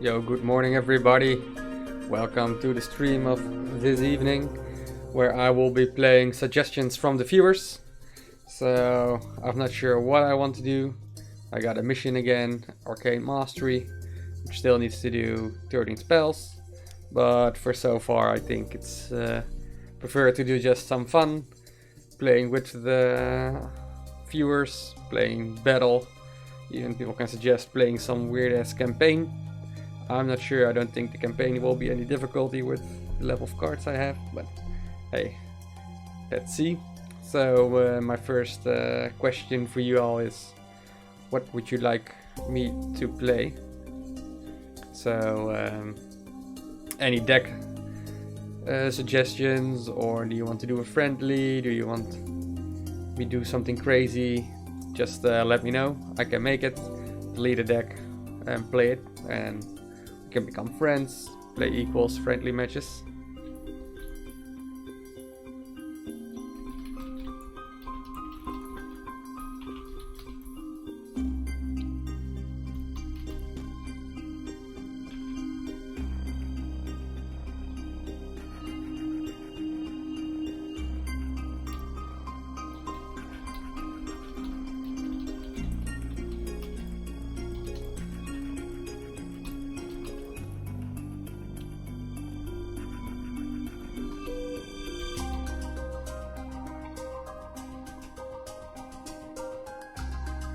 Yo, good morning everybody. Welcome to the stream of this evening, where I will be playing suggestions from the viewers. So, I'm not sure what I want to do. I got a mission again, Arcane Mastery, which still needs to do 13 spells. But for so far I think it's prefer to do just some fun, playing with the viewers, playing battle. Even people can suggest playing some weird ass campaign. I'm not sure, I don't think the campaign will be any difficulty with the level of cards I have, but hey, let's see. So my first question for you all is, what would you like me to play? So any deck suggestions, or do you want to do a friendly? Do you want me to do something crazy? Just let me know. I can make it, delete a deck and play it, and we can become friends, play equals friendly matches.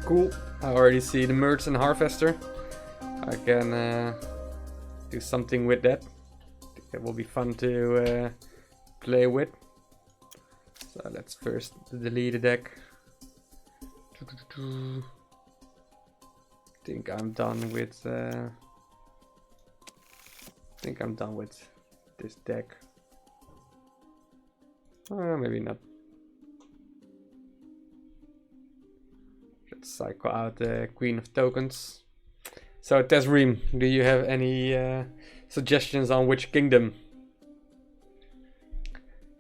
Cool, I already see the Merge and Harvester. I can do something with that. It will be fun to play with. So let's first delete the deck. Think I'm done with this deck. Maybe not. Let's cycle out the Queen of Tokens. So Ream, do you have any suggestions on which kingdom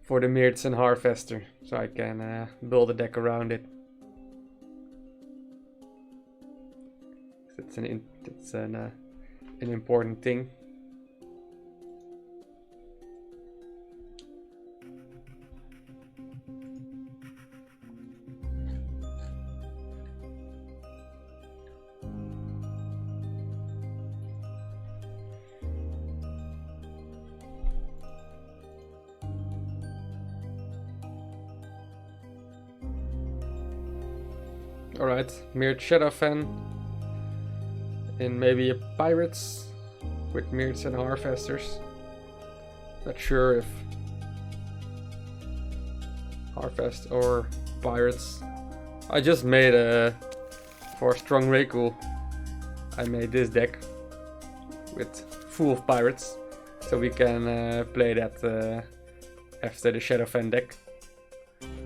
for the Mirts and Harvester, so I can build a deck around it? It's an important thing. Alright, Mirrd Shadowfen, and maybe a Pirates with Mirts and Harvesters. Not sure if Harvest or Pirates. I just made for Strong Reikul, I made this deck with full of Pirates, so we can play that after the Shadowfen deck.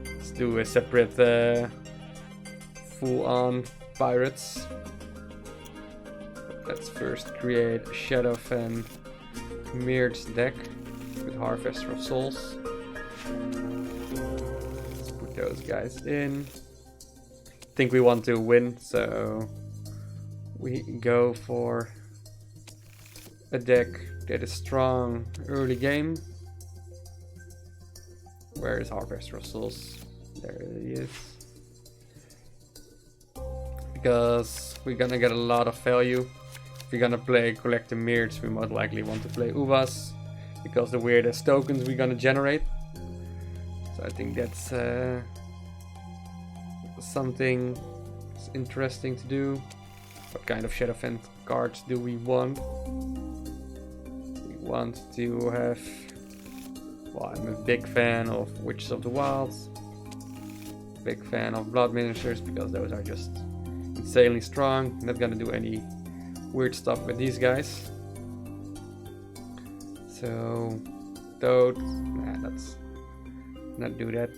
Let's do a separate full-on Pirates. Let's first create a Shadowfen Mirror's deck with Harvester of Souls. Let's put those guys in. I think we want to win, so we go for a deck that is strong early game. Where is Harvester of Souls? There he is. Because we're gonna get a lot of value. If we're gonna play collect the Mirrors, we most likely want to play Ubas, because the weirdest tokens we're gonna generate. So I think that's something interesting to do. What kind of Shadowfen cards do we want? We want to have... Well, I'm a big fan of Witches of the Wilds. Big fan of Blood Ministers, because those are just insanely strong. Not gonna do any weird stuff with these guys. So Toad, let's not do that.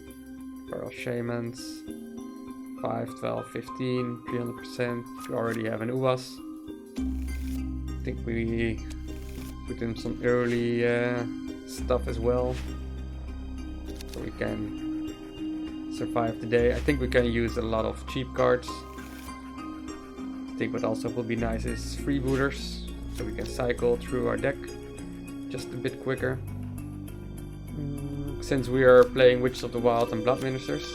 Feral Shamans, 5, 12, 15, 300%. We already have an Ubas. I think we put in some early stuff as well, so we can survive the day. I think we can use a lot of cheap cards. I think what also would be nice is Freebooters. so we can cycle through our deck just a bit quicker. Since we are playing Witches of the Wild and Blood Ministers,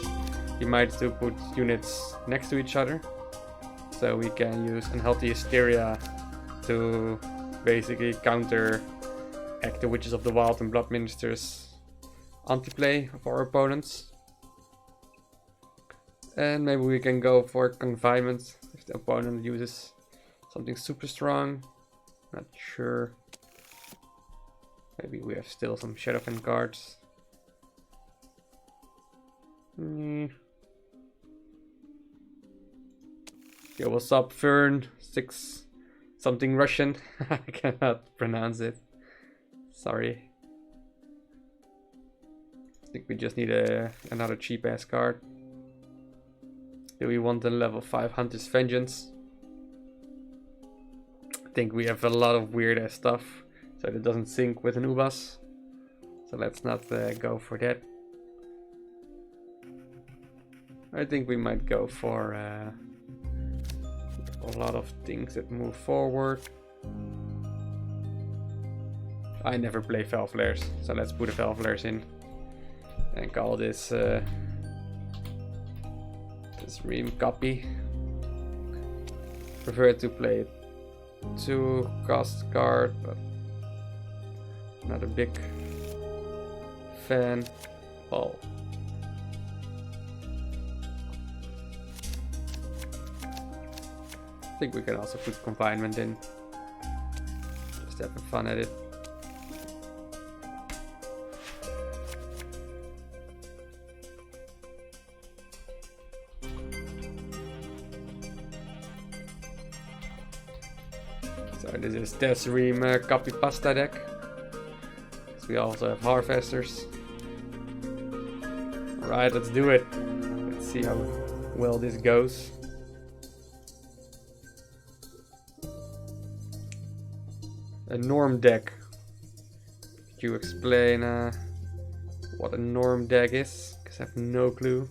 you might still put units next to each other, so we can use Unhealthy Hysteria to basically counteract the Witches of the Wild and Blood Ministers anti-play of our opponents. And maybe we can go for Confinement if the opponent uses something super strong. Not sure. Maybe we have still some Shadowfen cards. Okay, what's up, Fern? 6 something Russian. I cannot pronounce it. Sorry. I think we just need another cheap ass card. Do we want the level 5 Hunter's Vengeance? I think we have a lot of weird ass stuff, so that doesn't sync with an Ubas. So let's not go for that. I think we might go for a lot of things that move forward. I never play Fel Flares, so let's put a Fel Flares in and call this Ream copy. Prefer to play 2 cost card, but not a big fan. Well, I think we can also put Confinement in. Just having fun at it. So this is this Ream copy pasta deck. So we also have Harvesters. Alright, let's do it. Let's see how well this goes. A norm deck. Could you explain what a norm deck is? Because I have no clue.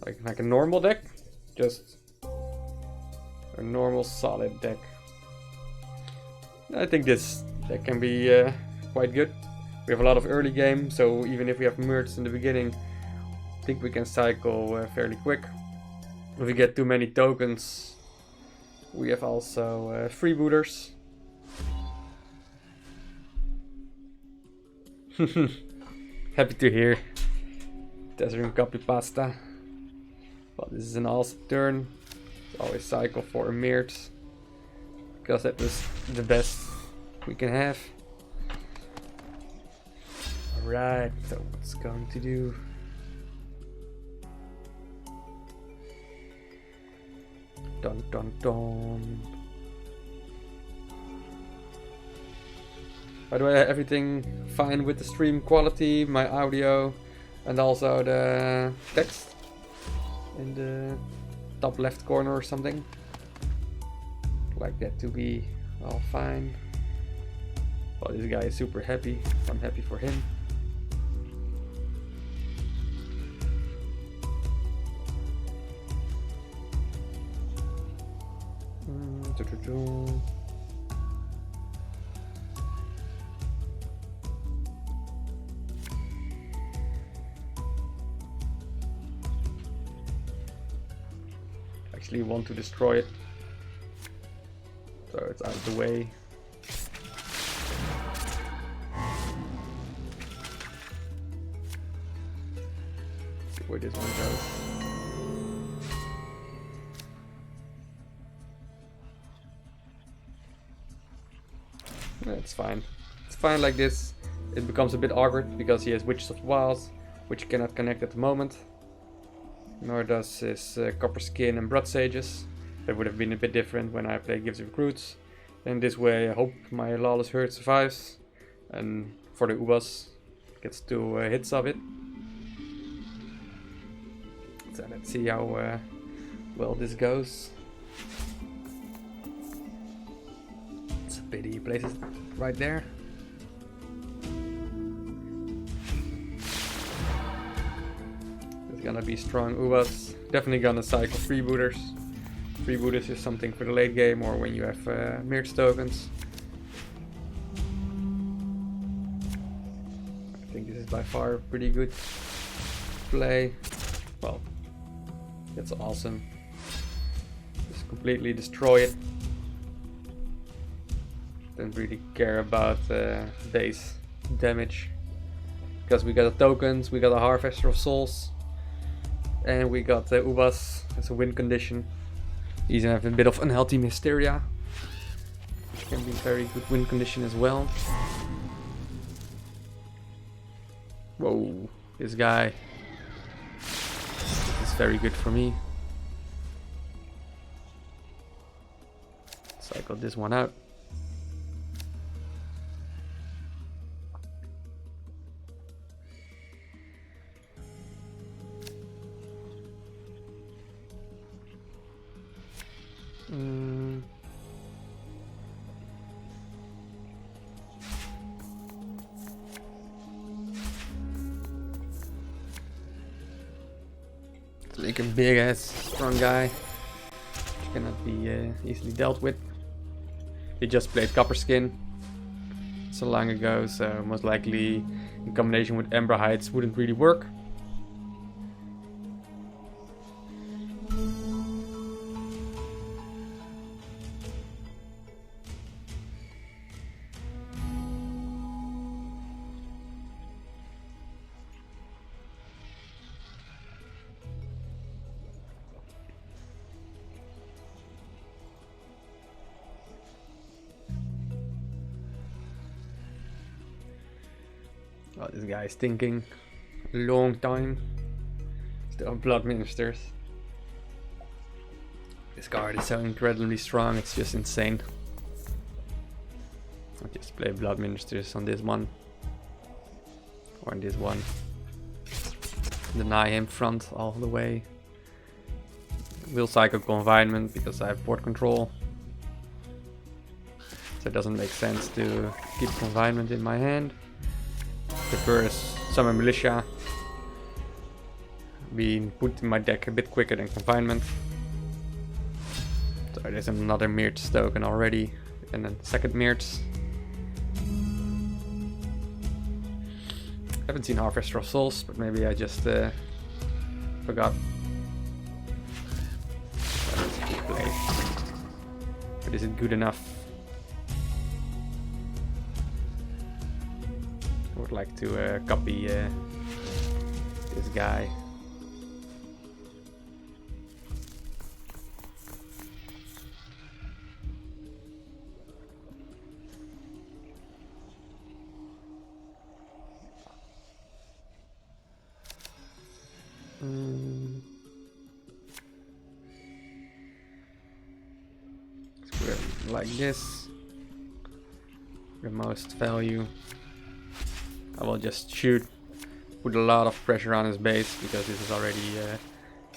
Like a normal deck? Just a normal solid deck. I think this deck can be quite good. We have a lot of early game, so even if we have merged in the beginning, I think we can cycle fairly quick. If we get too many tokens, we have also Freebooters. Happy to hear. Desert copy pasta. Well, this is an awesome turn. Always cycle for a Mirth, because that was the best we can have. Alright, so what's going to do? Dun dun dun. By the way, everything fine with the stream quality, my audio, and also the text in the top left corner or something. Like that to be all fine. Well, this guy is super happy. I'm happy for him. Actually want to destroy it, so it's out of the way. Let's see where this one goes. It's fine. It's fine like this. It becomes a bit awkward because he has Witches of the Wilds, which cannot connect at the moment. Nor does his Copper Skin and Blood Sages. That would have been a bit different when I played Gifts of Recruits. And this way I hope my Lawless Herd survives. And for the Ubas, gets 2 hits of it. So let's see how well this goes. It's a pity he places it right there. Gonna be strong Ubas. Definitely gonna cycle Freebooters. Freebooters is something for the late game or when you have mirror tokens. I think this is by far a pretty good play. Well, that's awesome. Just completely destroy it. Don't really care about base damage. Because we got the tokens, we got a Harvester of Souls, and we got the Ubas as a win condition. These have a bit of Unhealthy Mysteria, which can be a very good win condition as well. Whoa, this guy. This is very good for me. So I got this one out. Let's make a big ass strong guy, which cannot be easily dealt with. He just played Copper Skin so long ago, so most likely in combination with Ember Heights wouldn't really work. Oh, this guy is thinking a long time. Still Blood Ministers. This card is so incredibly strong, it's just insane. I'll just play Blood Ministers on this one. Or on this one. Deny him front all the way. Will Cycle Confinement because I have board control. So it doesn't make sense to keep Confinement in my hand. Prefers Summon Militia being put in my deck a bit quicker than Confinement. So there's another Mirtz token already, and then second Mirtz. Haven't seen Harvester of Souls, but maybe I just forgot. That's a good play. But is it good enough? I would like to copy this guy. Square like this. The most value. I will just shoot, put a lot of pressure on his base because this is already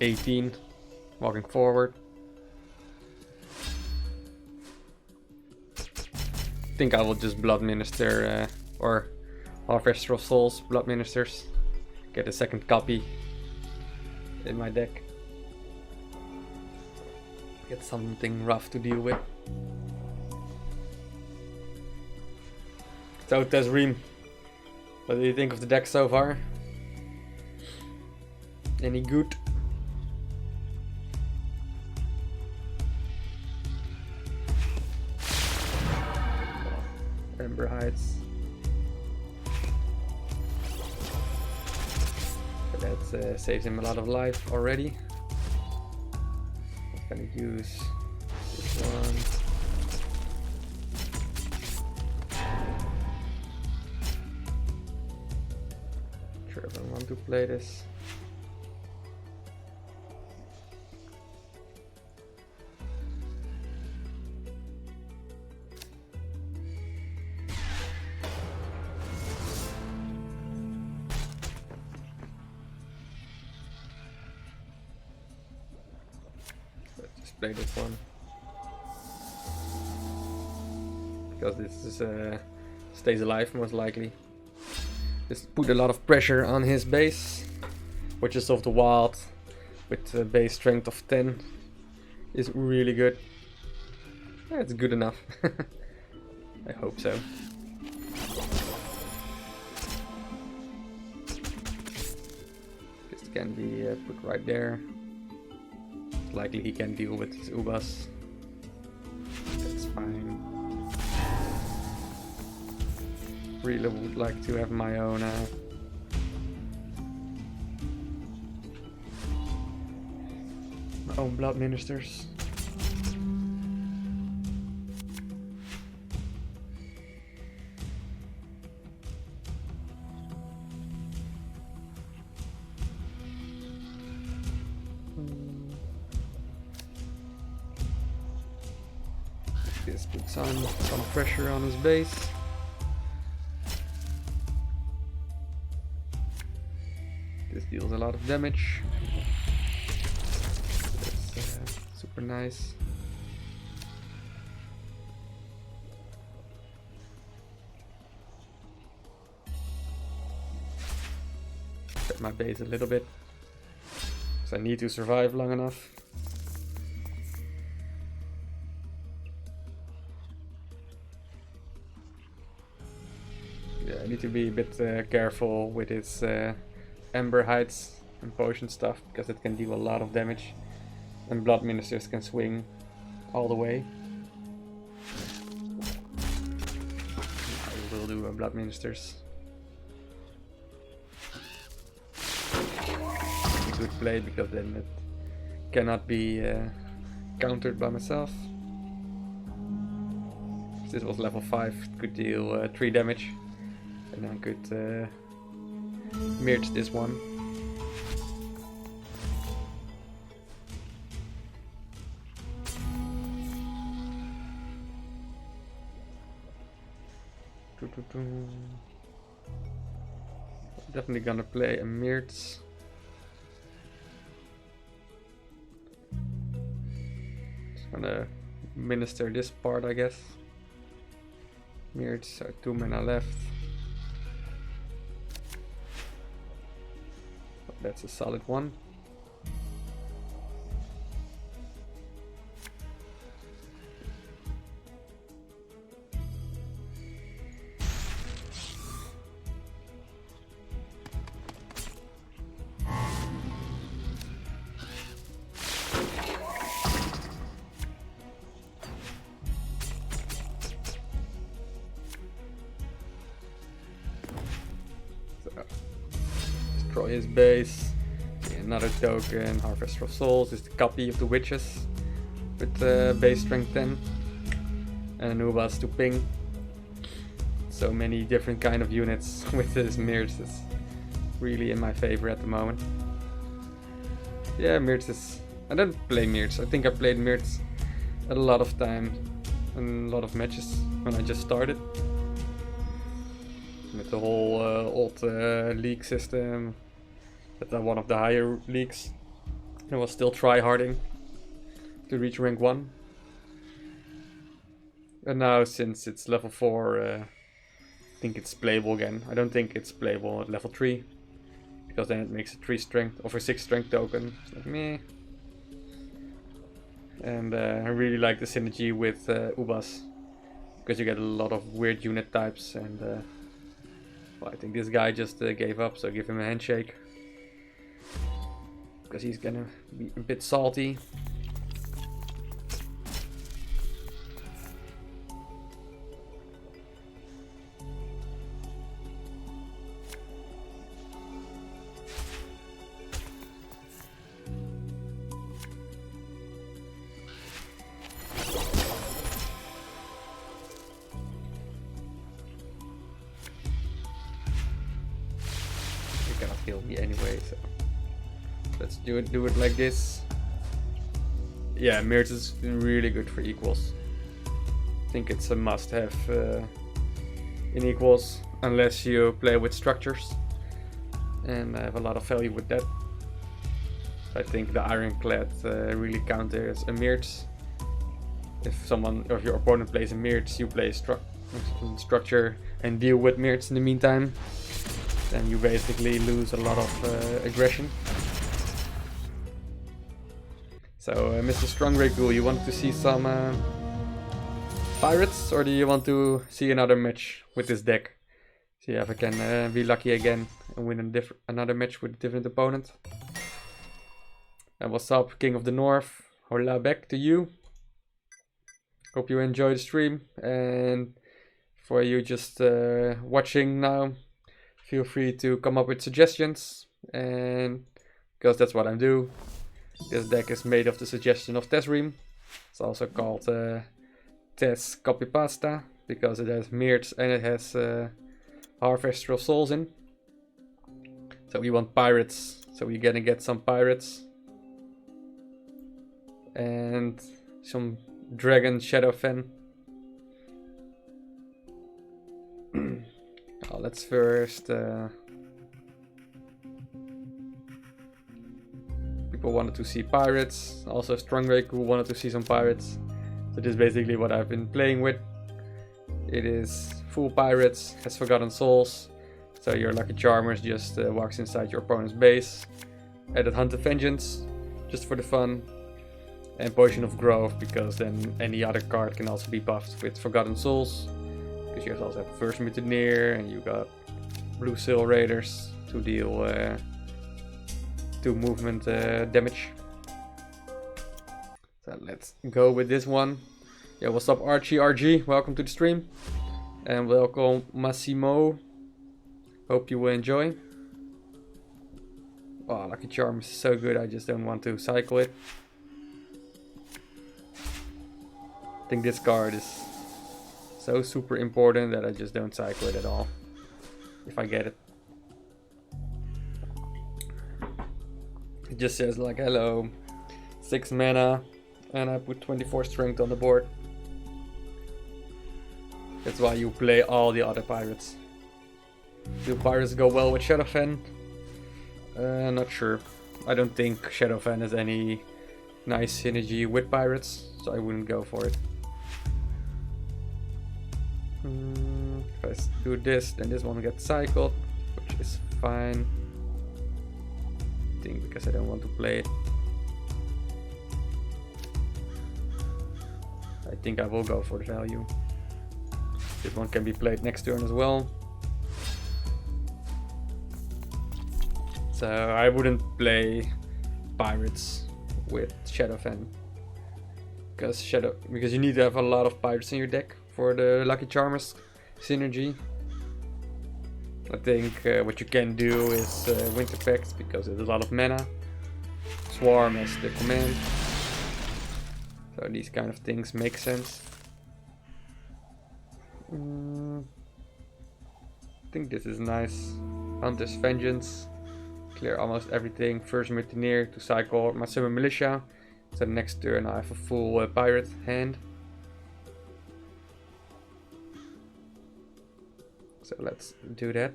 18 walking forward. I think I will just Blood Minister or Harvester of Souls, Blood Ministers. Get a second copy in my deck. Get something rough to deal with. So does Ream. What do you think of the deck so far? Any good? Ember Heights. But that saves him a lot of life already. I'm gonna use this one. If I want to play this. Let's just play this one. Because this is stays alive most likely. Just put a lot of pressure on his base, which is of the wild with base strength of 10. is really good. Yeah, it's good enough. I hope so. This can be put right there. It's likely he can deal with his Ubas. That's fine. Really would like to have my own blood ministers. This puts on some pressure on his base. This deals a lot of damage. That's super nice. Set my base a little bit, because I need to survive long enough. Yeah, I need to be a bit careful with its Ember Heights and potion stuff, because it can deal a lot of damage, and blood ministers can swing all the way. I will do blood ministers. It's a good play, because then it cannot be countered by myself. If this was level 5, it could deal 3 damage, and I could merge this one. Definitely gonna play a Mirtz. Just gonna minister this part, I guess. Mirtz, so 2 mana left. That's a solid one. Destroy his base. Another token. Harvester of Souls is the copy of the Witches with base strength 10 and Ubas to ping. So many different kind of units with this Mirtz. It's really in my favor at the moment. Yeah, Mirtz is... I don't play Mirtz. I think I played Mirtz a lot of time and a lot of matches when I just started. With the whole old league system, at one of the higher leagues, I was still tryharding to reach rank 1. And now, since it's level 4, I think it's playable again. I don't think it's playable at level 3, because then it makes a 3 strength or a 6 strength token. It's like meh. And I really like the synergy with Ubas, because you get a lot of weird unit types, and well, I think this guy just gave up, so give him a handshake, because he's gonna be a bit salty. Cannot kill me anyway, so let's do it like this. Yeah, Mirtz is really good for equals. I think it's a must-have in equals, unless you play with structures, and I have a lot of value with that. I think the Ironclad really counters a Mirtz. If your opponent plays a Mirtz, you play structure and deal with Mirtz in the meantime. Then you basically lose a lot of aggression. So, Mr. Strongray, you want to see some pirates, or do you want to see another match with this deck? See if I can be lucky again and win another match with a different opponent. And what's up, King of the North? Hola, back to you. Hope you enjoy the stream, and for you just watching now, feel free to come up with suggestions, and because that's what I do. This deck is made of the suggestion of Ream. It's also called Tess Copy Pasta because it has Mirts and it has Harvester of Souls in. So we want pirates, so we're gonna get some pirates and some Dragon Shadowfen. Oh, let's first people wanted to see pirates, also Strongray who wanted to see some pirates. So this is basically what I've been playing with. It is full pirates, has Forgotten Souls, so your Lucky Charmers just walks inside your opponent's base. Added Hunt of Vengeance, just for the fun. And Potion of Growth, because then any other card can also be buffed with Forgotten Souls. Because you also have First Mutineer, and you got Blue Sail Raiders to deal 2 movement damage. So let's go with this one. Yeah, what's up, Archie RG? Welcome to the stream. And welcome, Massimo. Hope you will enjoy. Oh, Lucky Charm is so good, I just don't want to cycle it. I think this card is so super important that I just don't cycle it at all, if I get it. It just says like, hello, 6 mana, and I put 24 strength on the board. That's why you play all the other pirates. Do pirates go well with Shadowfen? Not sure. I don't think Shadowfen has any nice synergy with pirates, so I wouldn't go for it. If I do this, then this one gets cycled, which is fine. I think because I don't want to play it. I think I will go for the value. This one can be played next turn as well. So I wouldn't play pirates with Shadowfen. Because you need to have a lot of pirates in your deck for the Lucky Charmers synergy. I think what you can do is Winter Pact, because there's a lot of mana. Swarm as the command. So these kind of things make sense. I think this is nice. Hunter's Vengeance. Clear almost everything. First Mutineer to cycle my Summon Militia. So next turn I have a full pirate hand. So let's do that.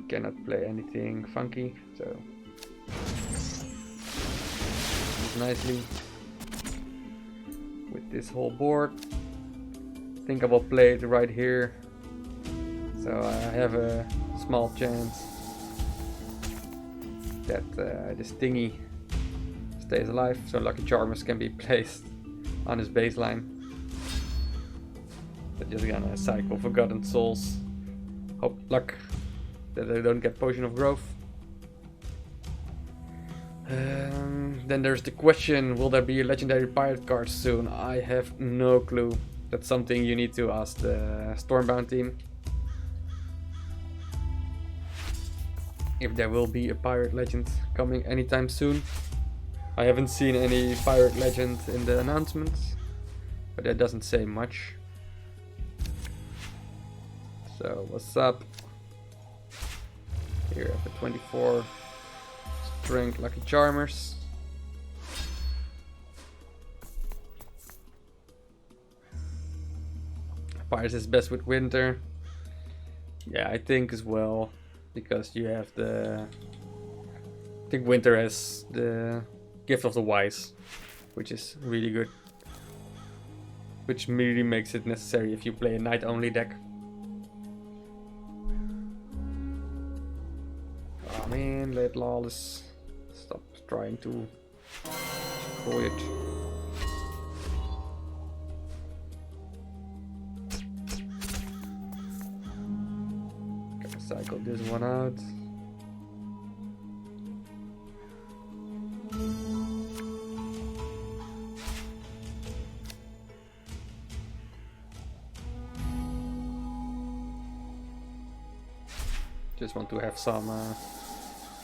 Cannot play anything funky, so nicely with this whole board. I think I will play it right here, so I have a small chance that this thingy stays alive, so Lucky Charmers can be placed on his baseline. But just gonna cycle Forgotten Souls. Hope luck that I don't get Potion of Growth. Then there's the question, will there be a legendary pirate card soon? I have no clue. That's something you need to ask the Stormbound team. If there will be a pirate legend coming anytime soon. I haven't seen any pirate legend in the announcements, but that doesn't say much. So what's up? Here I have a 24 strength Lucky Charmers. Pirates is best with Winter. Yeah, I think as well, because you have the... I think Winter has the Gift of the Wise, which is really good. Which really makes it necessary if you play a night only deck. Oh man, let Lawless stop trying to destroy it. Gotta cycle this one out. Just want to have some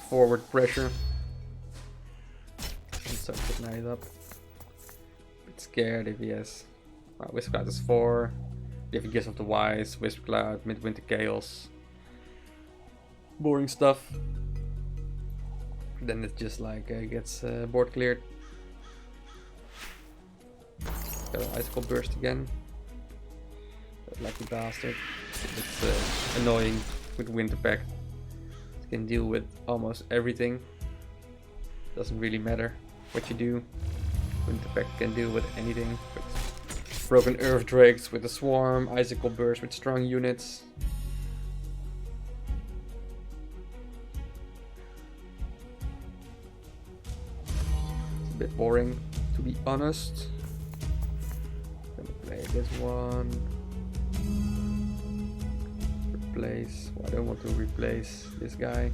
forward pressure. So nice up. Bit scared if he has. Wisp Cloud is 4. If he Gifts of the Wise, Wisp Cloud, Midwinter Gales. Boring stuff. Then it's just like gets board cleared. Got an Icicle Burst again. That lucky bastard. It's annoying. With Winter Pact, you can deal with almost everything. Doesn't really matter what you do. Winter Pact can deal with anything. With Broken Earth Drakes, with the Swarm, Icicle Burst with strong units. It's a bit boring, to be honest. Gonna play this one. Replace. Well, I don't want to replace this guy.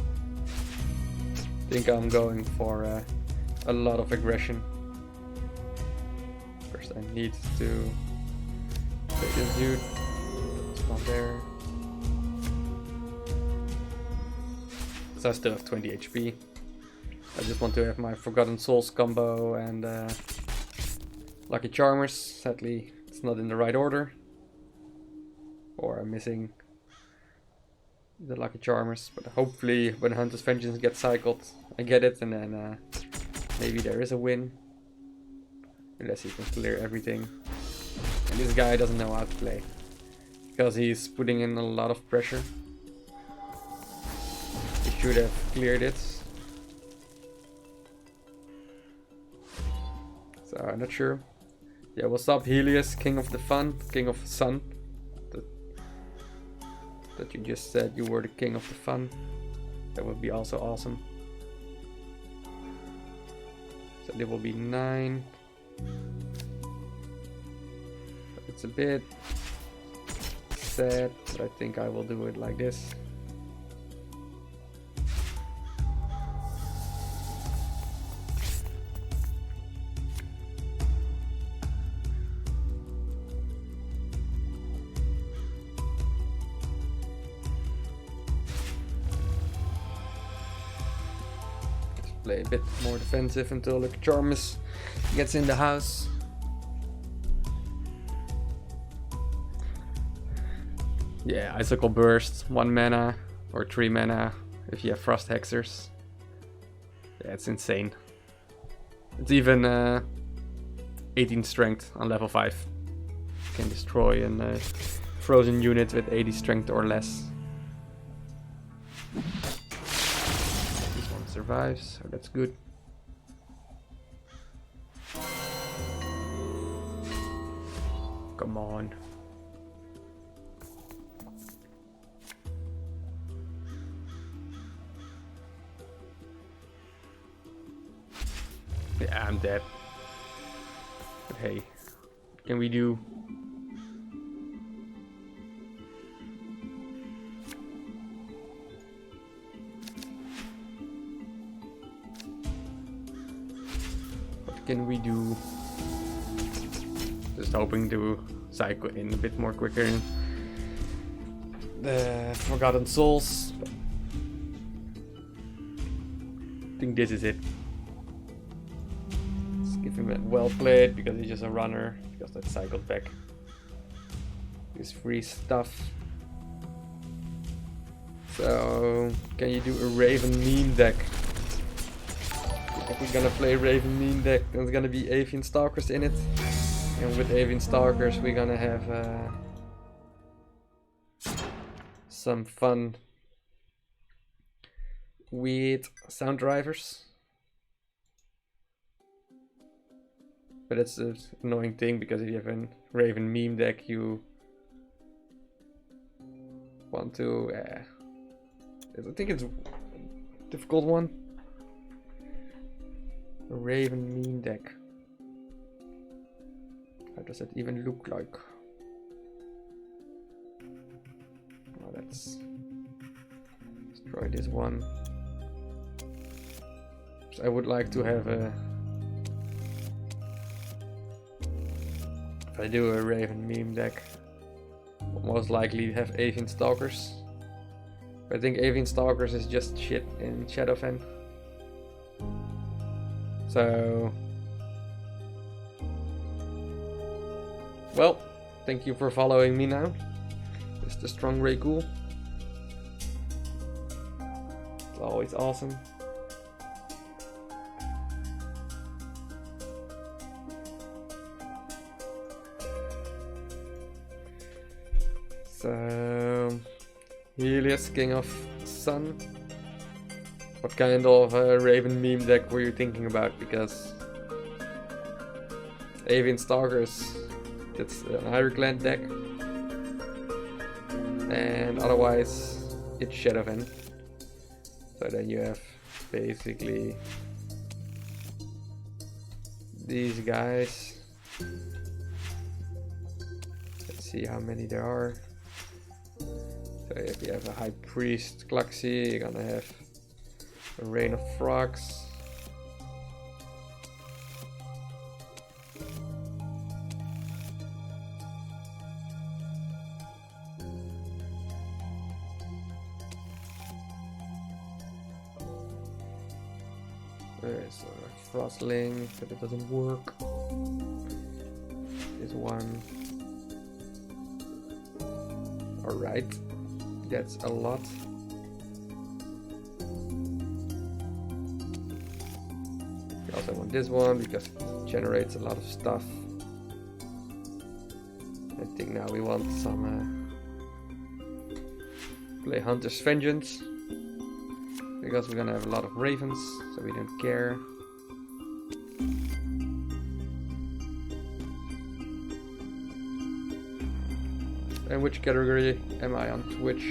I think I'm going for a lot of aggression. First I need to take this dude. It's not there. So I still have 20 HP. I just want to have my Forgotten Souls combo and Lucky Charmers. Sadly, it's not in the right order. Or I'm missing the Lucky Charmers, but hopefully when Hunter's Vengeance gets cycled, I get it, and then maybe there is a win. Unless he can clear everything. And this guy doesn't know how to play, because he's putting in a lot of pressure. He should have cleared it. So I'm not sure. Yeah, what's up Helios, King of the Fun, King of the Sun. That you just said you were the king of the fun. That would be also awesome. So there will be 9. It's a bit sad, but I think I will do it like this. Play a bit more defensive until the Charmus gets in the house. Yeah, Icicle Burst, 1 mana or 3 mana if you have Frost Hexers. Yeah, it's insane. It's even 18 strength on level 5. You can destroy a frozen unit with 80 strength or less. Survives, so that's good. Come on. Yeah, I'm dead. But hey, what can we do? Can we do? Just hoping to cycle in a bit more quicker in the Forgotten Souls. I think this is it. Let's give him a well played because he's just a runner, because that cycled back. This free stuff. So can you do a Raven meme deck? If we're gonna play Raven meme deck, there's gonna be Avian Stalkers in it, and with Avian Stalkers we're gonna have some fun with sound drivers. But it's an annoying thing, because if you have a Raven meme deck, you want to I think it's a difficult one. A Raven meme deck. How does it even look like? Oh, let's try this one. So I would like to have a... If I do a Raven meme deck, I'll most likely have Avian Stalkers. I think Avian Stalkers is just shit in Shadowfen. So... Well, thank you for following me now. It's the Strong Ray Ghoul. It's always awesome. So, Helios, King of Sun. What kind of Raven meme deck were you thinking about? Because Avian Stalkers, that's an Ironclad deck. And otherwise, it's Shadowfen. So then you have basically these guys. Let's see how many there are. So if you have a High Priest Cluxy, you're gonna have a Rain of Frogs. There's a Frostling, but it doesn't work. This one. Alright, that's a lot. You also want this one because it generates a lot of stuff. I think now we want some play Hunter's Vengeance because we're gonna have a lot of ravens, so we don't care. And which category am I on Twitch?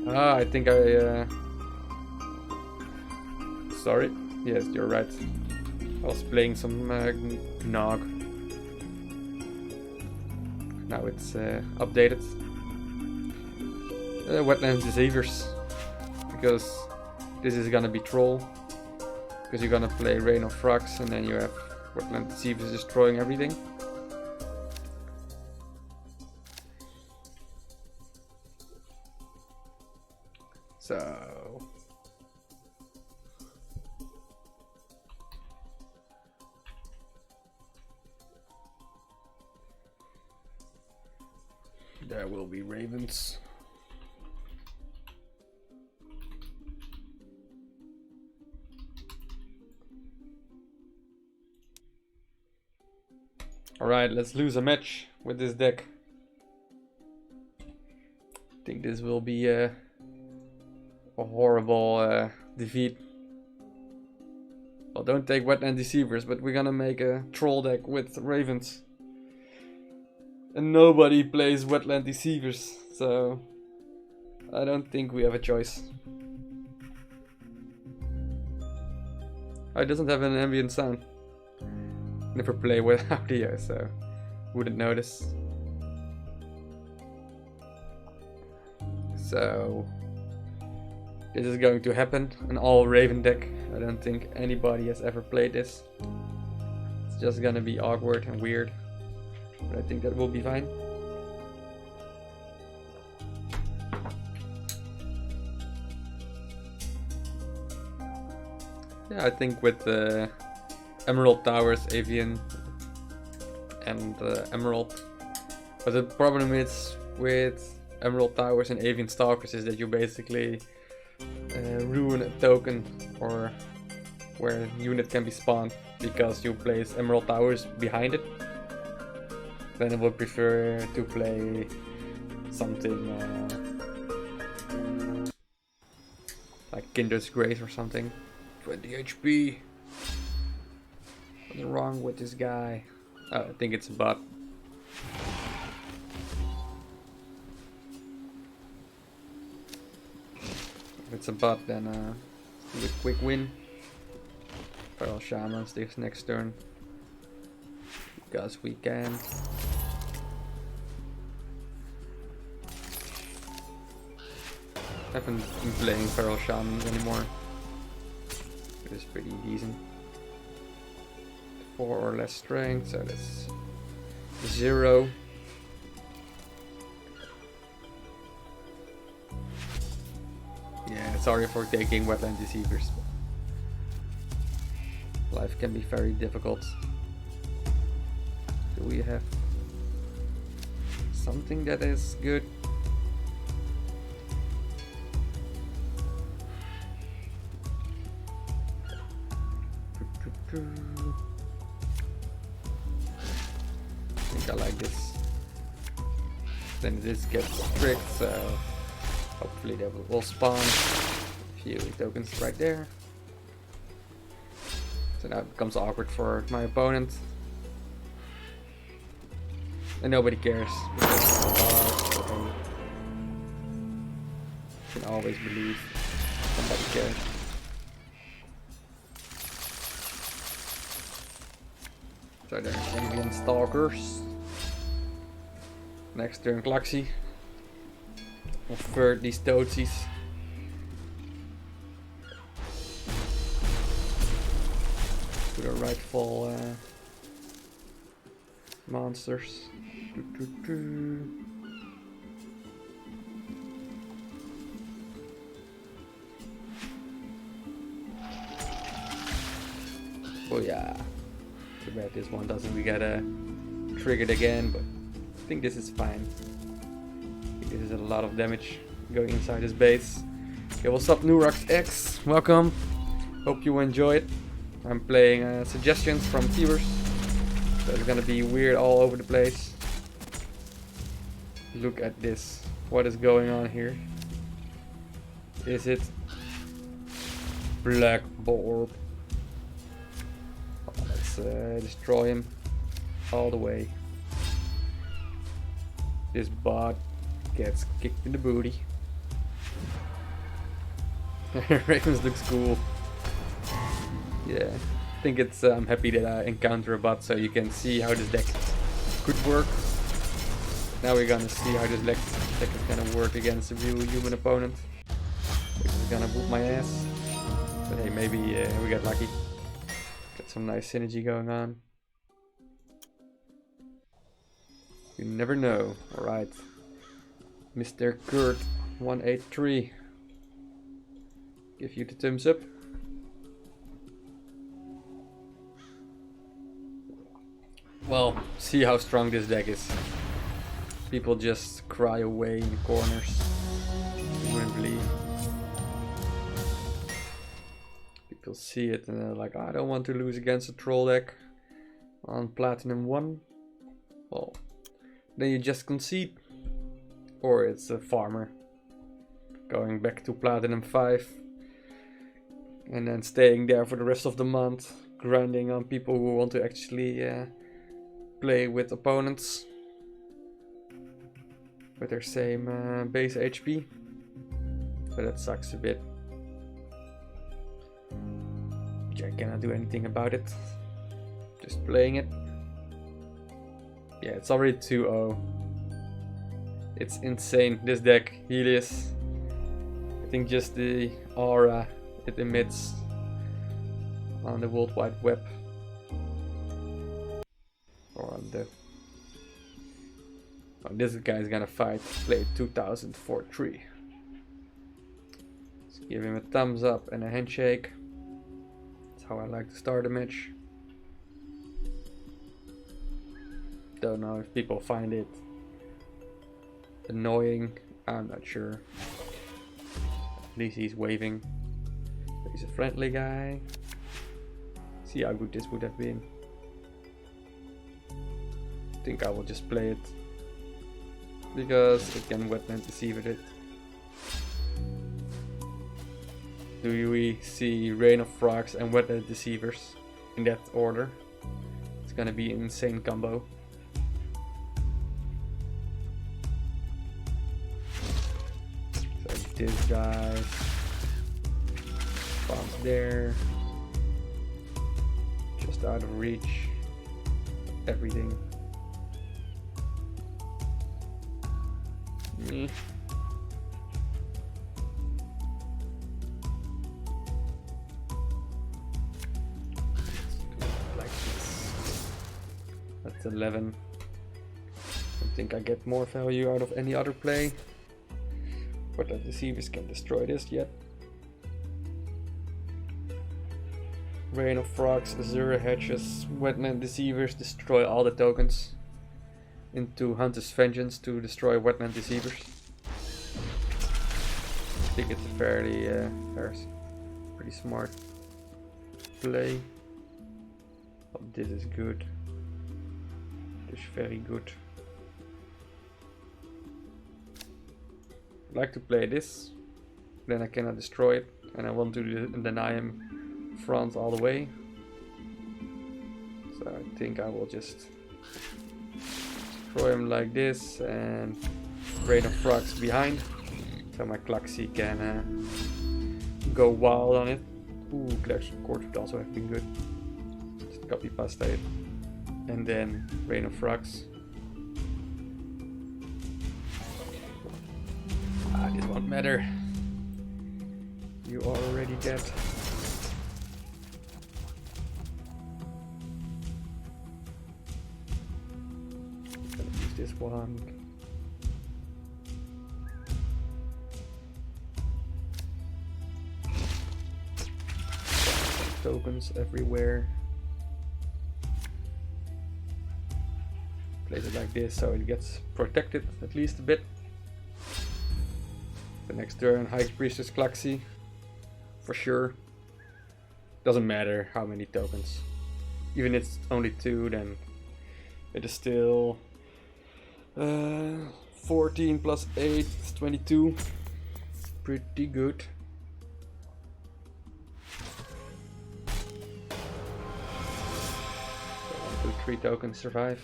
Ah, I think I... Sorry. Yes, you're right. I was playing some Nog. Now it's updated. Wetland Deceivers. Because this is gonna be Troll. Because you're gonna play Rain of Frogs and then you have Wetland Deceivers destroying everything. So there will be ravens. Alright, let's lose a match with this deck. I think this will be a horrible defeat. Well, don't take Wetland Deceivers, but we're gonna make a troll deck with ravens. And nobody plays Wetland Deceivers, so I don't think we have a choice. Oh, it doesn't have an ambient sound. Never play with audio, so wouldn't notice. So this is going to happen, an all Raven deck. I don't think anybody has ever played this. It's just gonna be awkward and weird, but I think that will be fine. Yeah, I think with Emerald Towers, Avian and Emerald. But the problem is with Emerald Towers and Avian Stalkers is that you basically ruin a token or where a unit can be spawned because you place Emerald Towers behind it. Then I would prefer to play something like Kinder's Grace or something. 20 HP. What's wrong with this guy? Oh, I think it's a bot. If it's a bot, then do a quick win. Feral Shamans this next turn. Because we can. I haven't been playing Feral Shamans anymore. It is pretty decent. 4 or less strength, so that's 0. Yeah, sorry for taking Wetland Deceivers. Life can be very difficult. Do we have something that is good? I think I like this. Then this gets tricked, so hopefully they will spawn a few tokens right there. So now it becomes awkward for my opponent. And nobody cares. Because you can always believe somebody cares. So there's Alien Stalkers. Next turn Klaxi. We'll third these Toadsies. To the rightful monsters. Oh yeah. Too bad this one doesn't get triggered again, but I think this is fine. I think this is a lot of damage going inside his base. Okay, what's up, Nurax X? Welcome. Hope you enjoy it. I'm playing suggestions from viewers, so it's gonna be weird all over the place. Look at this. What is going on here? Is it Black Orb? Let's destroy him all the way. This bot gets kicked in the booty. Ravens looks cool. Yeah, I think it's. I'm happy that I encounter a bot so you can see how this deck could work. Now we're gonna see how this deck is gonna work against a real human opponent, which is gonna whoop my ass. But hey, maybe we get lucky. Got some nice synergy going on. You never know. Alright. Mr. Kurt 183. Give you the thumbs up. Well, see how strong this deck is. People just cry away in the corners. You wouldn't believe. People see it and they're like, I don't want to lose against a troll deck on Platinum 1. Well, then you just concede. Or it's a farmer going back to Platinum 5 and then staying there for the rest of the month, grinding on people who want to actually play with opponents with their same base HP. So that sucks a bit. Which I cannot do anything about it. Just playing it. Yeah, it's already 2-0. It's insane, this deck, Helios. I think just the aura it emits on the World Wide Web. Or on the... Oh, this guy's gonna fight, play 2000 for 3. Let's give him a thumbs up and a handshake. That's how I like to start a match. Don't know if people find it annoying, I'm not sure. At least he's waving. He's a friendly guy. See how good this would have been. I think I will just play it because it can Wetland Deceive it. Do we see Rain of Frogs and Wetland Deceivers in that order? It's gonna be an insane combo. So this guy spawns there. Just out of reach. Everything. Me. Like this. That's 11. I think I get more value out of any other play. But the deceivers can't destroy this yet. Rain of Frogs, Azure Hedges, Wetland Deceivers destroy all the tokens. Into Hunter's Vengeance to destroy Wetland Deceivers. I think it's a fairly pretty smart play. Oh, this is good. This is very good. I like to play this, then I cannot destroy it, and I want to deny him front all the way. So I think I will just destroy him like this and Rain of Frogs behind, so my Klaxi can go wild on it. Ooh, Clash Court would also have been good. Just copy pasta it, and then Rain of Frogs. This won't matter. You are already dead. Gonna use this one. Tokens everywhere. Place it like this so it gets protected at least a bit. The next turn, High Priestess Klaxi, for sure. Doesn't matter how many tokens. Even if it's only 2, then it is still 14 plus 8 is 22. Pretty good. 1, 2, 3 tokens survive.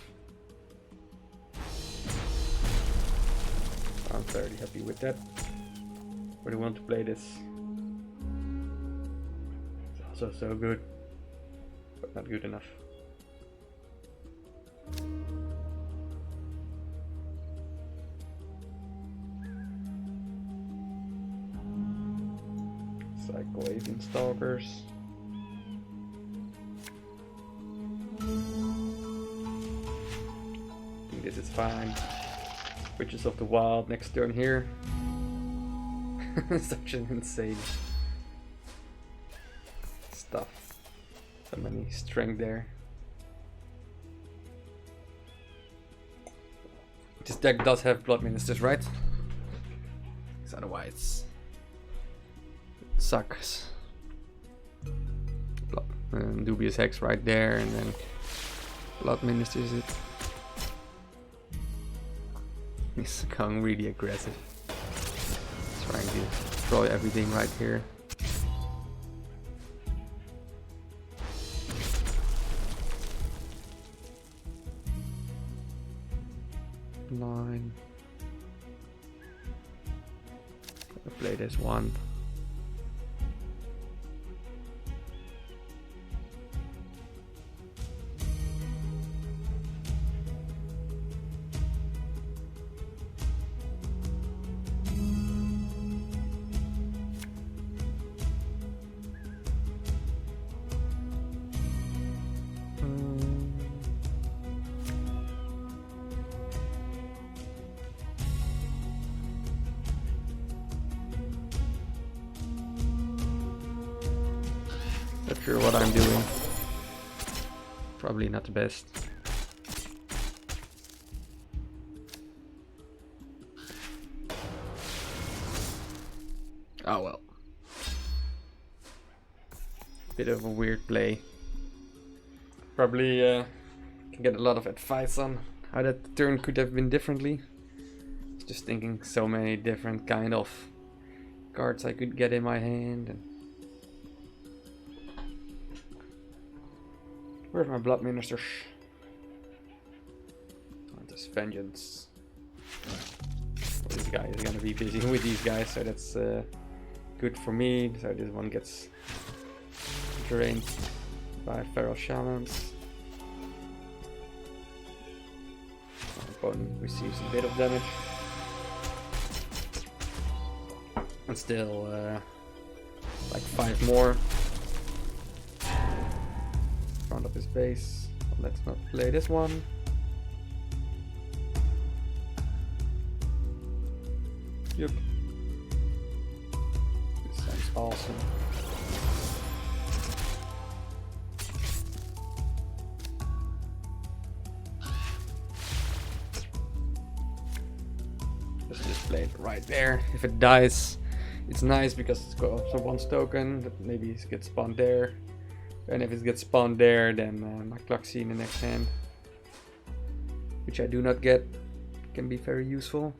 I'm fairly happy with that. Really want to play this. It's also so good, but not good enough. Cycle Avian Stalkers. I think this is fine. Witches of the Wild next turn here. Such an insane stuff. So many strength there. This deck does have Blood Ministers, right? Because otherwise it sucks. Dubious Hex right there, and then Blood Ministers it. He's going really aggressive. Trying to destroy everything right here. Nine. I'll play this one. Not sure what I'm doing. Probably not the best. Oh well. Bit of a weird play. Probably can get a lot of advice on how that turn could have been differently. Just thinking so many different kind of cards I could get in my hand. And where's my Blood Ministers? Hunter's Vengeance. Well, this guy is gonna be busy with these guys, so that's good for me. So this one gets drained. 5 feral shamans. Our opponent receives a bit of damage. And still like 5 more. Front of his base. Let's not play this one. Yep. This sounds awesome. Let's just play it right there. If it dies, it's nice because it's got also one token that maybe it gets spawned there. And if it gets spawned there, then my Cluxy in the next hand, which I do not get, can be very useful.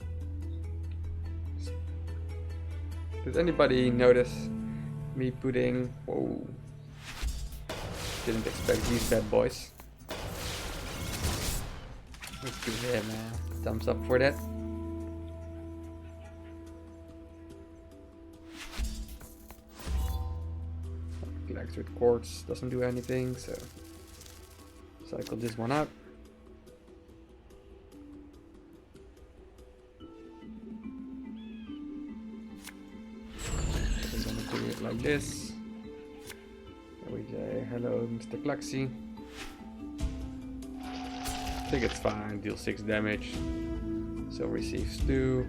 Did anybody notice me putting... Whoa. Didn't expect these bad boys. Let's give him a thumbs up for that. Flags with quartz doesn't do anything, so cycle this one out. We're gonna do it like this. There we go. Hello, Mr. Cluxy. I think it's fine. Deal 6 damage. So receives 2.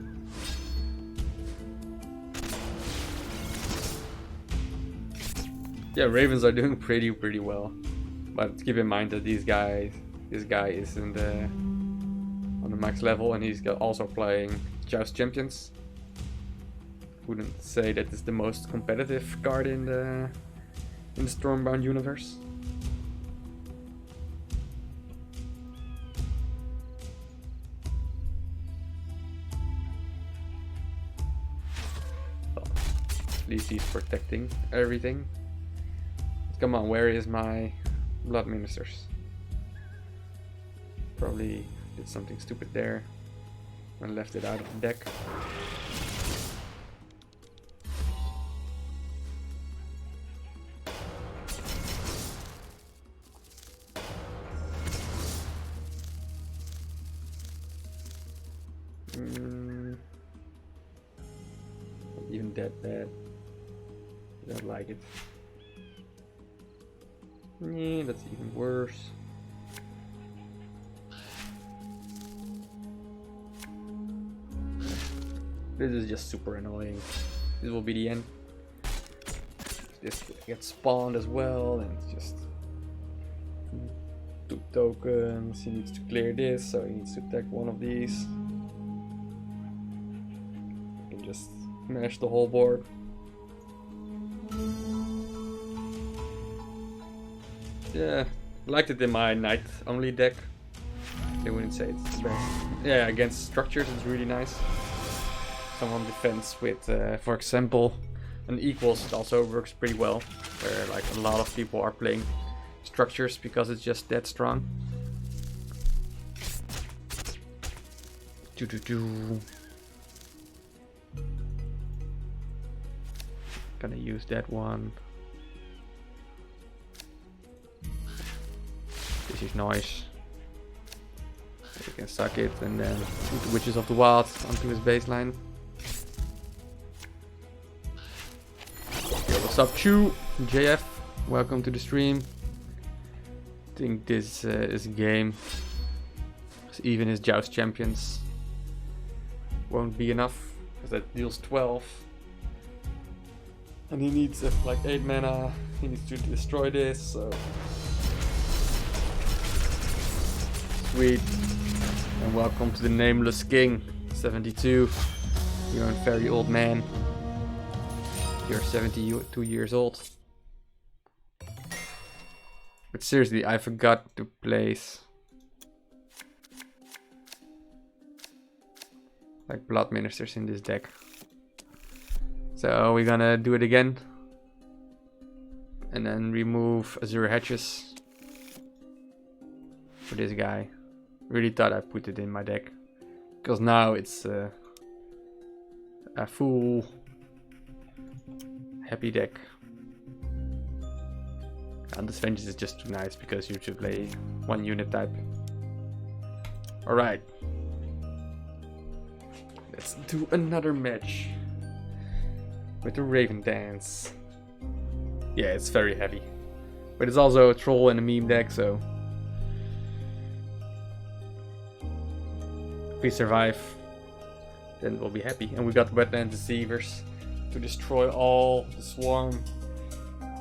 Yeah, Ravens are doing pretty well, but keep in mind that this guy is in on the max level, and he's also playing Joust Champions. Wouldn't say that it's the most competitive card in the Stormbound universe. Well, at least he's protecting everything. Come on, where is my Blood Ministers? Probably did something stupid there and left it out of the deck. Not even that bad. I don't like it. Yeah, that's even worse. This is just super annoying. This will be the end. This gets spawned as well, and it's just 2 tokens. He needs to clear this, so he needs to attack one of these. I can just smash the whole board. Yeah, I liked it in my Knight only deck. I wouldn't say it's the best. Yeah, against structures it's really nice. Some on defense with, for example, an equals, it also works pretty well. Where like a lot of people are playing structures because it's just that strong. Gonna use that one. This is nice. You can suck it and then shoot the Witches of the Wild onto his baseline. Yo, what's up, Chew? JF, welcome to the stream. I think this is a game. Even his Joust Champions won't be enough because that deals 12. And he needs like 8 mana. He needs to destroy this, so. Sweet. And welcome to the Nameless King, 72. You're a very old man. You're 72 years old. But seriously, I forgot to place like Blood Ministers in this deck. So we're gonna do it again. And then remove Azure Hatches for this guy. Really thought I put it in my deck. Because now it's a full happy deck. And this Vengeance is just too nice because you should play one unit type. Alright. Let's do another match. With the Ravendance. Yeah, it's very heavy. But it's also a troll and a meme deck, so... if we survive, then we'll be happy. And we got Wetland Deceivers to destroy all the swarm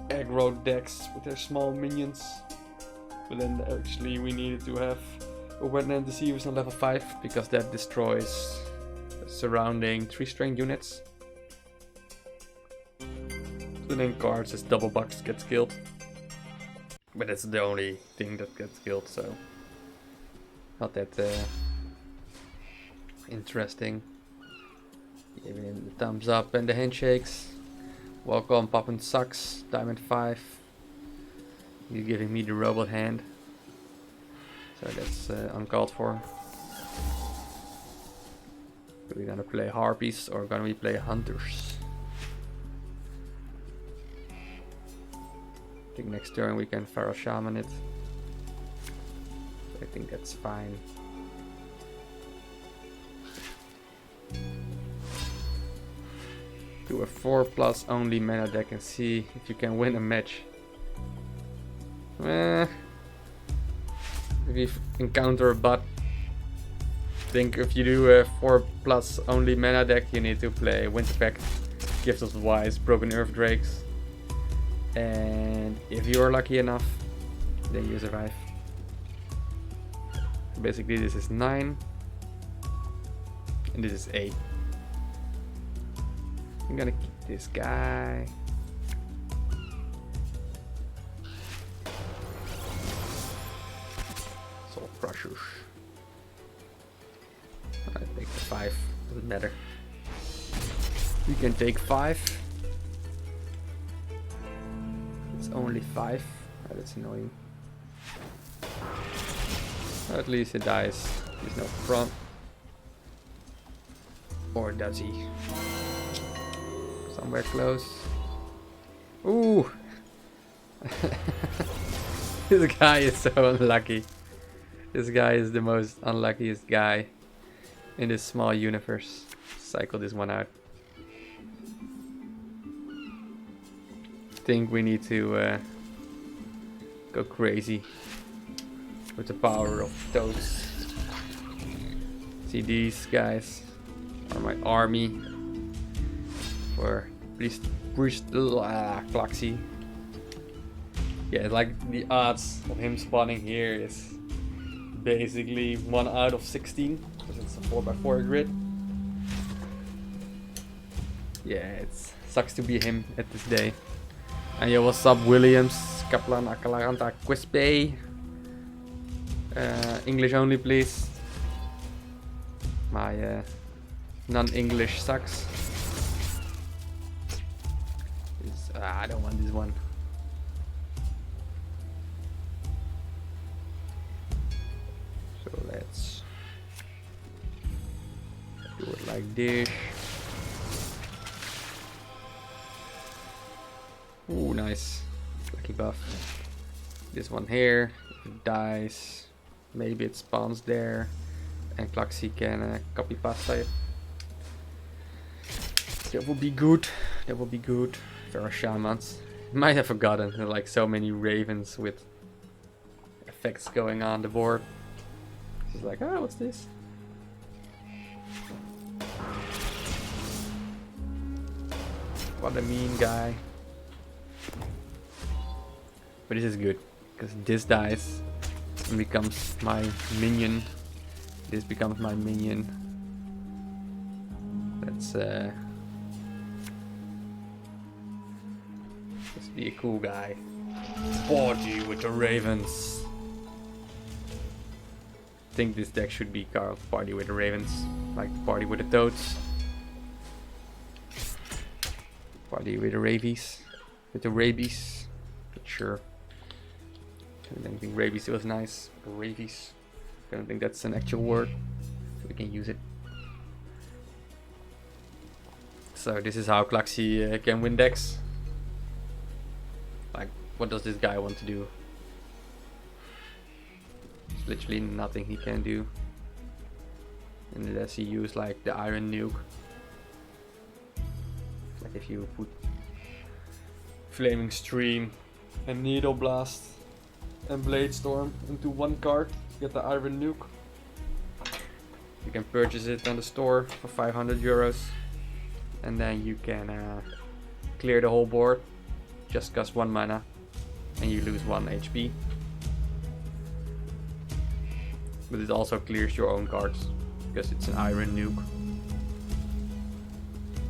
aggro decks with their small minions. But then actually we needed to have a Wetland Deceivers on level 5 because that destroys surrounding 3-string units. So then cards as double bucks gets killed. But that's the only thing that gets killed, so not that interesting. Giving the thumbs up and the handshakes. Welcome, Poppin' Sucks, Diamond 5. You're giving me the robot hand. So that's uncalled for. Are we gonna play Harpies or gonna we play Hunters? I think next turn we can Pharaoh Shaman it. I think that's fine. Do a 4+ only mana deck and see if you can win a match. If you encounter a bot, I think if you do a 4+ only mana deck, you need to play Winter Pact, Gifts of the Wise, Broken Earth Drakes, and if you are lucky enough, then you survive. Basically, this is 9, and this is 8. I'm gonna keep this guy. Soul Crushers. I take the 5, doesn't matter. You can take 5. It's only 5. Oh, that's annoying. At least it dies. There's no front. Or does he? Somewhere close. Ooh! This guy is so unlucky. This guy is the most unluckiest guy in this small universe. Cycle this one out. Think we need to go crazy with the power of those. See, these guys are my army for Klaxi. Yeah, like the odds of him spawning here is basically 1 out of 16 because it's a 4x4 grid. Yeah, it sucks to be him at this day. And yo, what's up, Williams, Kaplan, Akalaranta, Quispe. English only, please. My non-English sucks. I don't want this one. So let's do it like this. Ooh, nice. Lucky buff. This one here, if it dies, maybe it spawns there, and Klaxi can copy pasta it. That would be good. That would be good. Pharaoh Shamans. Might have forgotten. There are like so many ravens with effects going on the board. It's like, oh, what's this? What a mean guy. But this is good because this dies and becomes my minion. This becomes my minion. Let's be a cool guy. Party with the Ravens. I think this deck should be called Party with the Ravens, like Party with the Toads. Party with the Ravies. With the Rabies. Not sure. I don't think Rabies was nice. Ravies. I don't think that's an actual word. So we can use it. So this is how Klaxi can win decks. Like What does this guy want to do? There's literally nothing he can do. Unless he use like the iron nuke. Like if you put Flaming Stream and Needle Blast and Blade Storm into one card, get the iron nuke. You can purchase it on the store for 500 euros. And then you can clear the whole board. Just cost 1 mana. And you lose 1 HP. But it also clears your own cards. Because it's an iron nuke.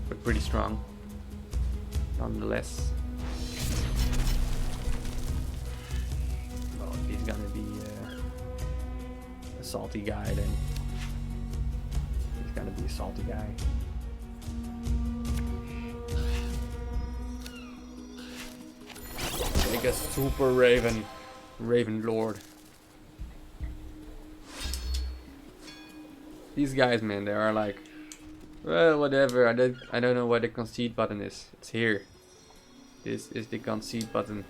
But pretty strong. Nonetheless. Well, if he's gonna be a salty guy, then he's gonna be a salty guy. Take a super Raven Lord. These guys, man, they are like, well, whatever. I don't know where the concede button is. It's here. This is the concede button.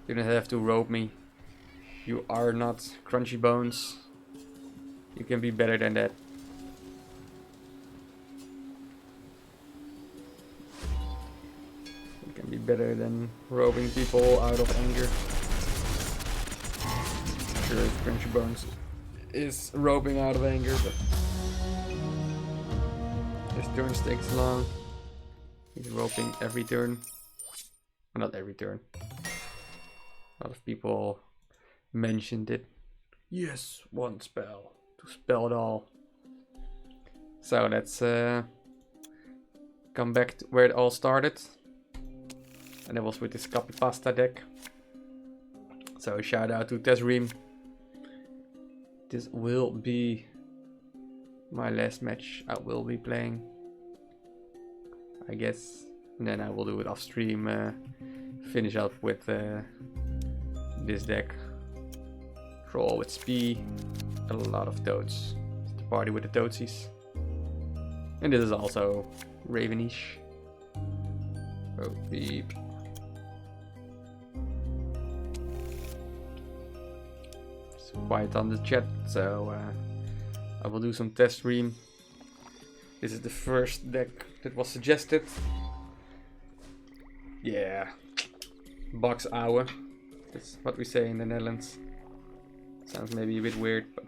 You don't have to rope me. You are not Crunchy Bones. You can be better than that. You can be better than roping people out of anger. Sure, Crunchy Bones is roping out of anger, but his turns takes long. He's roping every turn. Well, not every turn. A lot of people mentioned it. Yes, one spell to spell it all. So let's come back to where it all started. And it was with this copy pasta deck. So shout out to Ream. This will be my last match I will be playing, I guess. And then I will do it off stream, finish up with this deck. Troll with Spee, a lot of toads. It's the party with the toadsies. And this is also Ravenish. Oh, beep. It's quiet on the chat, so I will do some test Ream. This is the first deck that was suggested. Yeah, box hour. That's what we say in the Netherlands. Sounds maybe a bit weird, but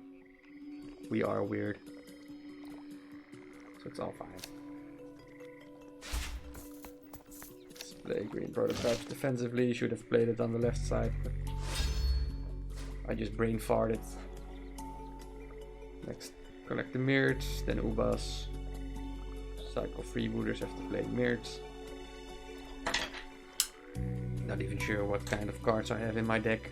we are weird. So it's all fine. Let's play green prototypes defensively. Should have played it on the left side, but I just brain farted. Next, collect the Mirts, then Ubas. Cycle Freebooters have to play Mirts. Not even sure what kind of cards I have in my deck.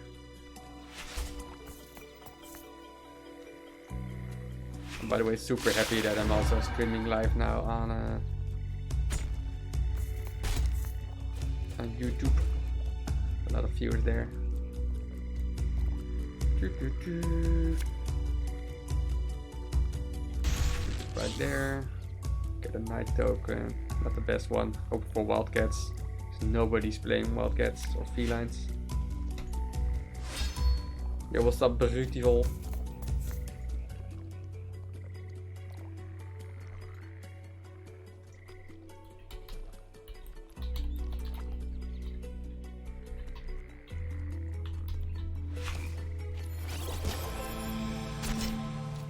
And by the way, super happy that I'm also streaming live now on YouTube. A lot of viewers there. Right there. Get a Night Token. Not the best one. Hope for Wildcats. Nobody's playing Wildcats or Felines. Yo, what's up, Brutal?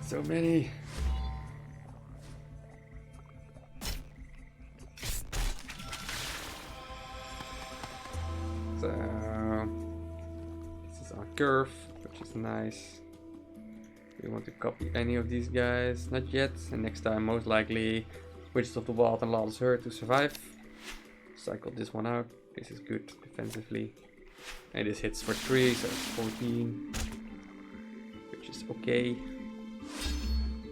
So many. So this is our curve, which is nice. We want to copy any of these guys, not yet. And next time, most likely, Witches of the Wild and Lawless Herd to survive. Cycle this one out. This is good defensively, and this hits for 3, so it's 14, which is okay.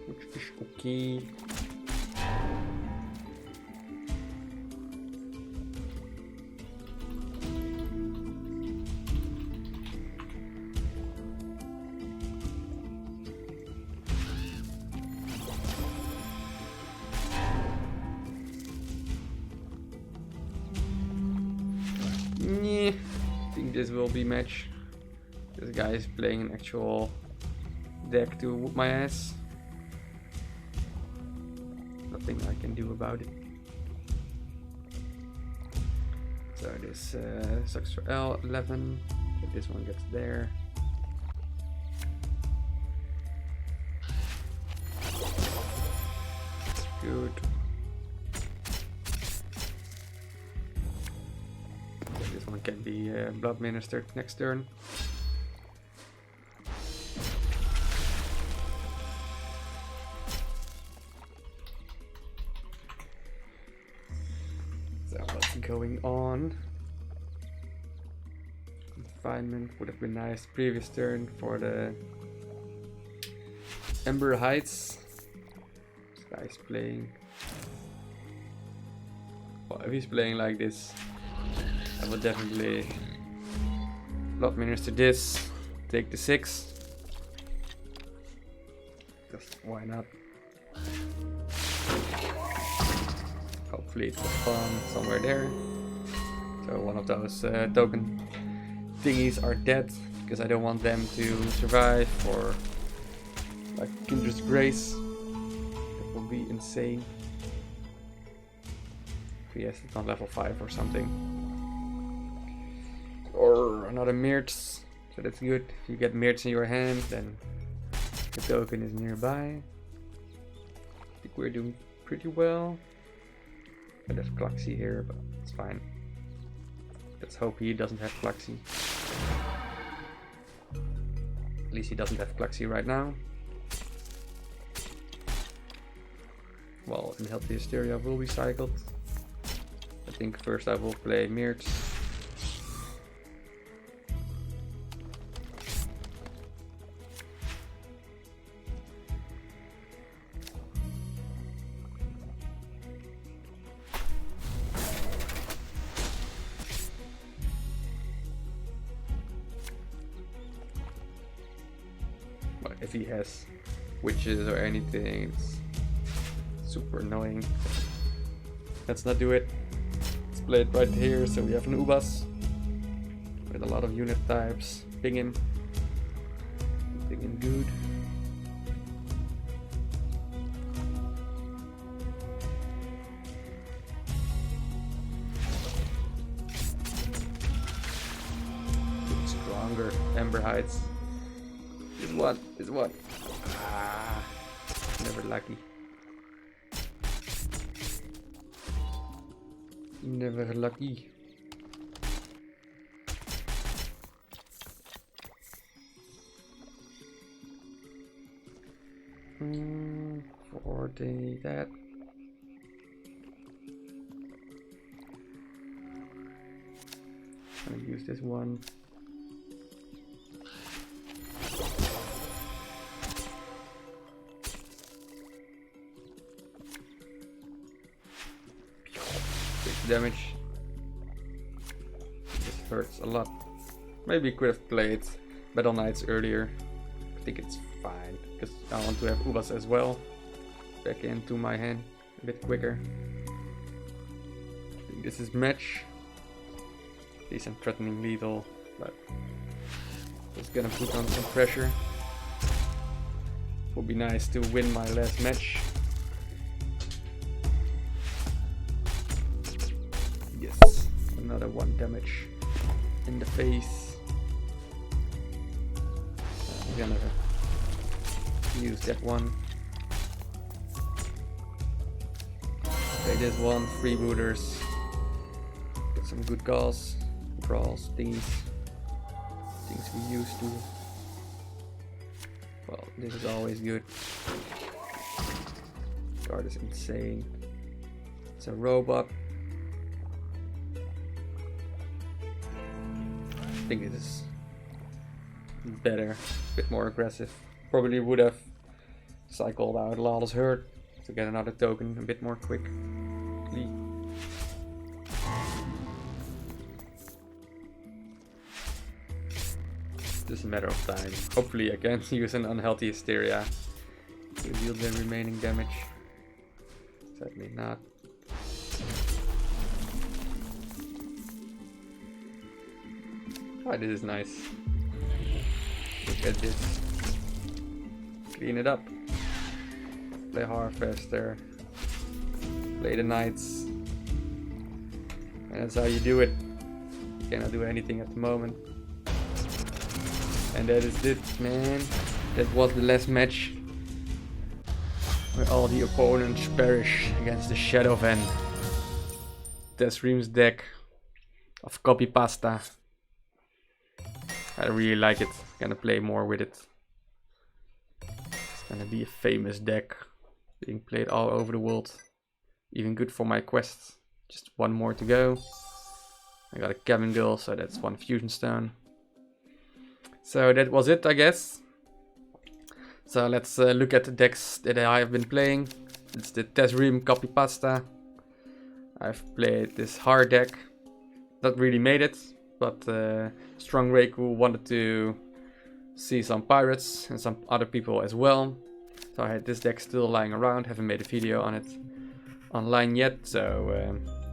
Which is okay. this will be match. This guy is playing an actual deck to whoop my ass. Nothing I can do about it. So this sucks for L11. If this one gets there. That's good. This one can be blood ministered next turn. So what's going on? Confinement would have been nice previous turn for the Ember Heights. This guy's playing. Well, if he's playing like this, I will definitely blood minister this, take the 6. Just why not? Hopefully it's a spawn somewhere there. So one of those token thingies are dead because I don't want them to survive, or like Kindred's Grace. That will be insane. If he has it on level 5 or something. Or another Mirts, so that's good. If you get Mirts in your hand, then the token is nearby. I think we're doing pretty well. I have Klaxi here, but it's fine. Let's hope he doesn't have Klaxi. At least he doesn't have Klaxi right now. Well, Unhealthy Hysteria will be cycled. I think first I will play Mirts. If he has witches or anything, it's super annoying. Let's not do it. Let's play it right here. So we have an Ubas with a lot of unit types. Ping him. Ping him good. Stronger Ember Heights. Is what? Ah, never lucky. Never lucky. For that. I'm gonna use this one. Damage. This hurts a lot. Maybe could have played Battle Knights earlier. I think it's fine because I want to have Ubas as well back into my hand a bit quicker. I think this is match. Decent threatening lethal, but just gonna put on some pressure. Would be nice to win my last match. Another 1 damage in the face. I'm gonna use that one. Okay, this one, Freebooters. Get some good calls, brawls, things we used to. Well, this is always good. Card is insane. It's a robot. I think it is better, a bit more aggressive. Probably would have cycled out Lawless Herd to get another token a bit more quickly. Just a matter of time. Hopefully I can use an Unhealthy Hysteria to deal the remaining damage. Sadly not. Oh, this is nice. Look at this. Clean it up. Play Harvester. Play the Knights. And that's how you do it. You cannot do anything at the moment. And that is it, man. That was the last match. Where all the opponents perish against the Shadow Van. That's Ream's deck of copy pasta. I really like it. Gonna play more with it. It's gonna be a famous deck. Being played all over the world. Even good for my quests. Just one more to go. I got a cabin girl, so that's one fusion stone. So that was it, I guess. So let's look at the decks that I have been playing. It's the Ream copy pasta. I've played this hard deck. Not really made it, but Strong Reiku wanted to see some pirates and some other people as well. So I had this deck still lying around. Haven't made a video on it online yet, so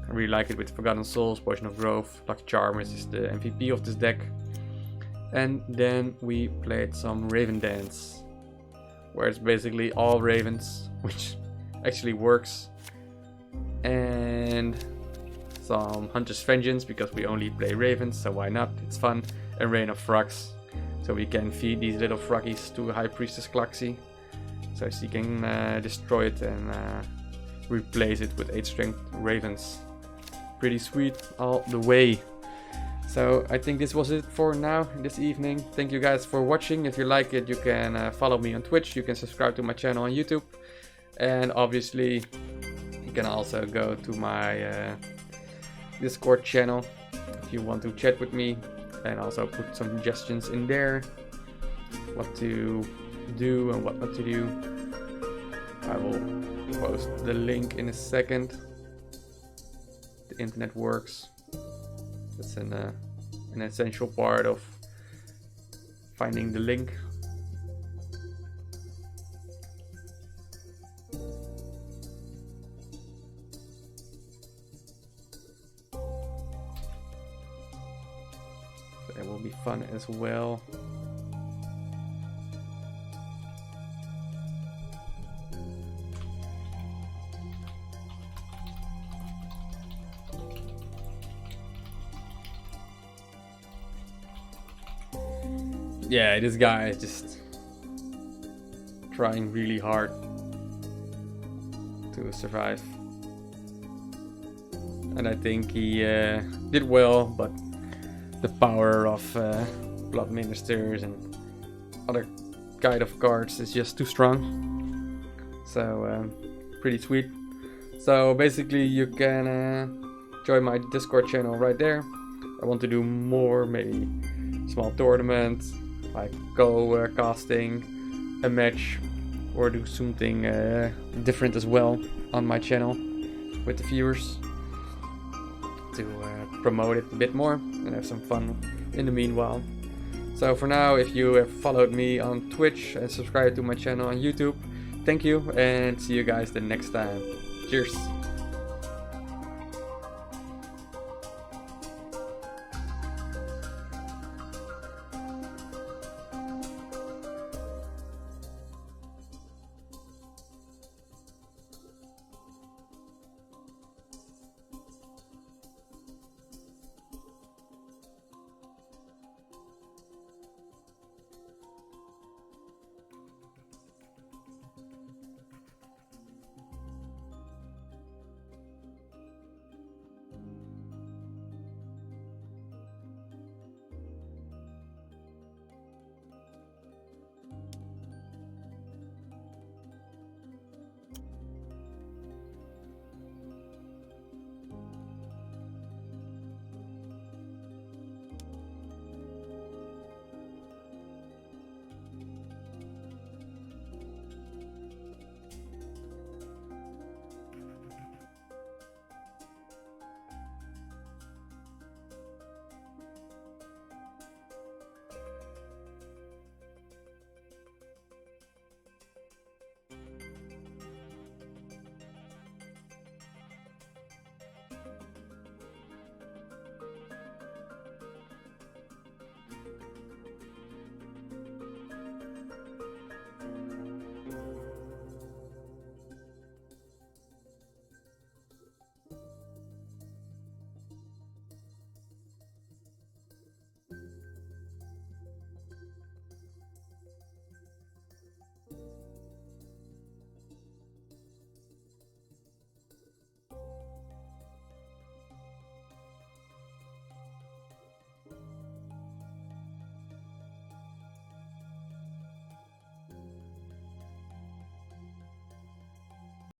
I really like it with Forgotten Souls, Potion of Growth. Lucky Charmers is the MVP of this deck. And then we played some Ravendance, where it's basically all ravens, which actually works. And some Hunter's Vengeance, because we only play ravens, so why not? It's fun. And Rain of Frogs, so we can feed these little froggies to High Priestess Klaxi, so she can destroy it and replace it with 8 strength ravens. Pretty sweet all the way. So I think this was it for now, this evening. Thank you guys for watching. If you like it, you can follow me on Twitch. You can subscribe to my channel on YouTube. And obviously, you can also go to my Discord channel if you want to chat with me. And also put some suggestions in there. What to do and what not to do. I will post the link in a second. The internet works. That's an essential part of finding the link. So that will be fun as well. Yeah, this guy is just trying really hard to survive. And I think he did well, but the power of Blood Ministers and other kind of cards is just too strong. So, pretty sweet. So basically you can join my Discord channel right there. I want to do more, maybe small tournaments, like casting a match, or do something different as well on my channel with the viewers to promote it a bit more and have some fun in the meanwhile. So for now, if you have followed me on Twitch and subscribed to my channel on YouTube, thank you, and see you guys the next time. Cheers!